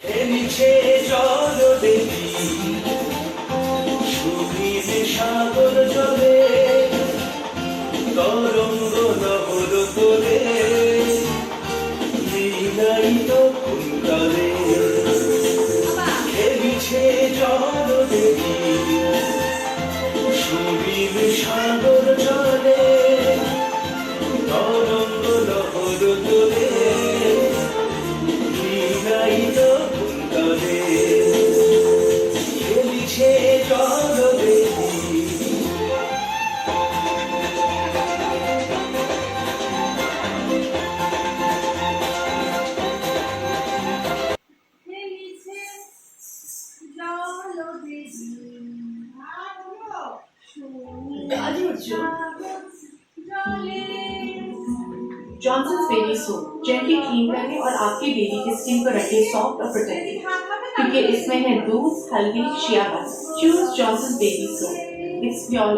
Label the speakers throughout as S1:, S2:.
S1: নিচে জল দেখি সুবীর সাগর জলে তরঙ্গ নহর তোলে লীলায়িত কুন্তলে নিচে জল দেখি সুবীর সাগর জলে তরঙ্গ নহর তোলে লীলায়িত কুন্তলে খেলিছে জল দেখি
S2: Johnson's baby soap gently clean करने और आपके बेबी की स्किन को रखे सॉफ्ट और प्रोटेक्टिव क्योंकि इसमें है दूध, हल्दी, shea butter. Choose Johnson's baby soap, it's pure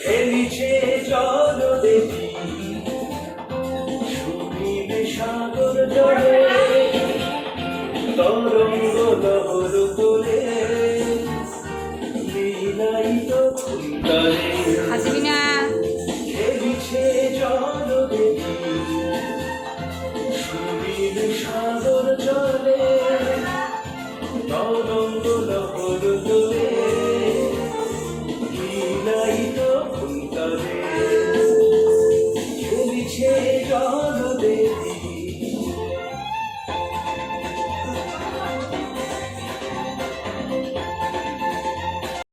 S1: খেলিছে জল দেখি সুবীর সাগর জলে তরঙ্গ নহর তোলে লীলায়িত কুন্তলে